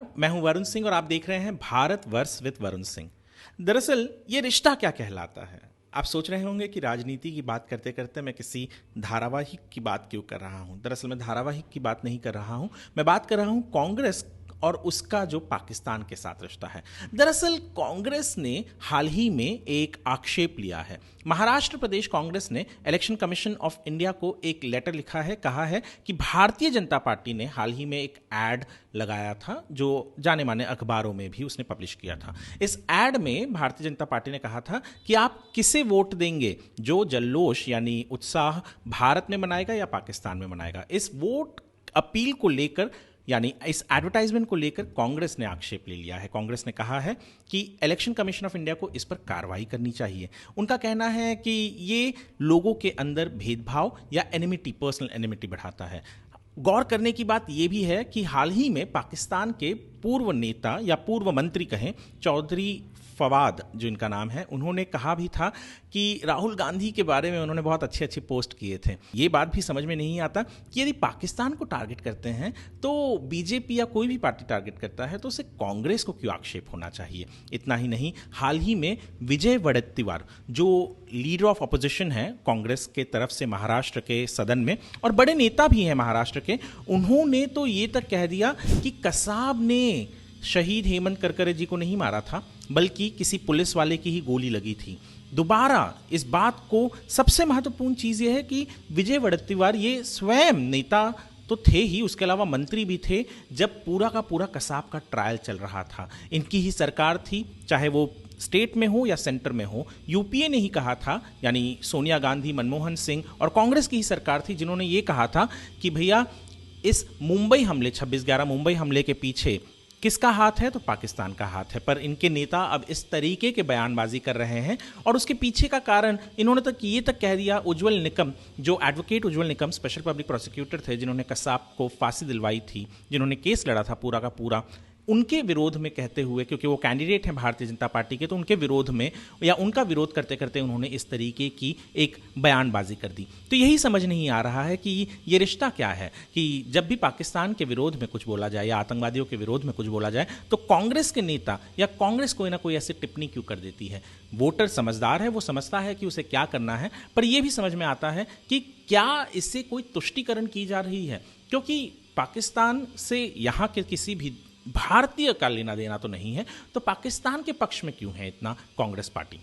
मैं हूं वरुण सिंह और आप देख रहे हैं भारत वर्स विद वरुण सिंह। दरअसल ये रिश्ता क्या कहलाता है? आप सोच रहे होंगे कि राजनीति की बात करते करते मैं किसी धारावाहिक की बात क्यों कर रहा हूं। दरअसल मैं धारावाहिक की बात नहीं कर रहा हूं, मैं बात कर रहा हूं कांग्रेस और उसका जो पाकिस्तान के साथ रिश्ता है। दरअसल कांग्रेस ने हाल ही में एक आक्षेप लिया है। महाराष्ट्र प्रदेश कांग्रेस ने इलेक्शन कमीशन ऑफ इंडिया को एक लेटर लिखा है, कहा है कि भारतीय जनता पार्टी ने हाल ही में एक एड लगाया था जो जाने माने अखबारों में भी उसने पब्लिश किया था। इस एड में भारतीय जनता पार्टी ने कहा था कि आप किसे वोट देंगे, जो जल्लोश यानी उत्साह भारत में मनाएगा या पाकिस्तान में मनाएगा। इस वोट अपील को लेकर यानी इस एडवर्टाइजमेंट को लेकर कांग्रेस ने आक्षेप ले लिया है। कांग्रेस ने कहा है कि इलेक्शन कमीशन ऑफ इंडिया को इस पर कार्रवाई करनी चाहिए। उनका कहना है कि ये लोगों के अंदर भेदभाव या एनिमिटी, पर्सनल एनिमिटी बढ़ाता है। गौर करने की बात यह भी है कि हाल ही में पाकिस्तान के पूर्व नेता या पूर्व मंत्री कहें, चौधरी फवाद जो इनका नाम है, उन्होंने कहा भी था कि राहुल गांधी के बारे में उन्होंने बहुत अच्छे अच्छे पोस्ट किए थे। ये बात भी समझ में नहीं आता कि यदि पाकिस्तान को टारगेट करते हैं तो बीजेपी या कोई भी पार्टी टारगेट करता है तो उसे कांग्रेस को क्यों आक्षेप होना चाहिए। इतना ही नहीं, हाल ही में विजय वडेट्टीवार जो लीडर ऑफ अपोजिशन है कांग्रेस के तरफ से महाराष्ट्र के सदन में और बड़े नेता भी हैं महाराष्ट्र के, उन्होंने तो ये तक कह दिया कि कसाब ने शहीद हेमंत करकरे जी को नहीं मारा था, बल्कि किसी पुलिस वाले की ही गोली लगी थी। दोबारा इस बात को, सबसे महत्वपूर्ण चीज यह है कि विजय वडेट्टीवार ये स्वयं नेता तो थे ही, उसके अलावा मंत्री भी थे जब पूरा का पूरा कसाब का ट्रायल चल रहा था। इनकी ही सरकार थी, चाहे वो स्टेट में हो या सेंटर में हो। यूपीए ने ही कहा था, यानी सोनिया गांधी, मनमोहन सिंह और कांग्रेस की ही सरकार थी जिन्होंने ये कहा था कि भैया इस मुंबई हमले, 26/11 मुंबई हमले के पीछे किसका हाथ है, तो पाकिस्तान का हाथ है। पर इनके नेता अब इस तरीके के बयानबाजी कर रहे हैं और उसके पीछे का कारण इन्होंने तक ये तक कह दिया, उज्जवल निकम, जो एडवोकेट उज्जवल निकम स्पेशल पब्लिक प्रोसिक्यूटर थे जिन्होंने कसाब को फांसी दिलवाई थी, जिन्होंने केस लड़ा था पूरा का पूरा, उनके विरोध में कहते हुए, क्योंकि वो कैंडिडेट हैं भारतीय जनता पार्टी के, तो उनके विरोध में या उनका विरोध करते करते उन्होंने इस तरीके की एक बयानबाजी कर दी। तो यही समझ नहीं आ रहा है कि ये रिश्ता क्या है कि जब भी पाकिस्तान के विरोध में कुछ बोला जाए या आतंकवादियों के विरोध में कुछ बोला जाए तो कांग्रेस के नेता या कांग्रेस कोई ना कोई ऐसी टिप्पणी क्यों कर देती है। वोटर समझदार है, वो समझता है कि उसे क्या करना है, पर यह भी समझ में आता है कि क्या इससे कोई तुष्टीकरण की जा रही है, क्योंकि पाकिस्तान से यहाँ के किसी भी भारतीय का लेना देना तो नहीं है, तो पाकिस्तान के पक्ष में क्यों है इतना कांग्रेस पार्टी।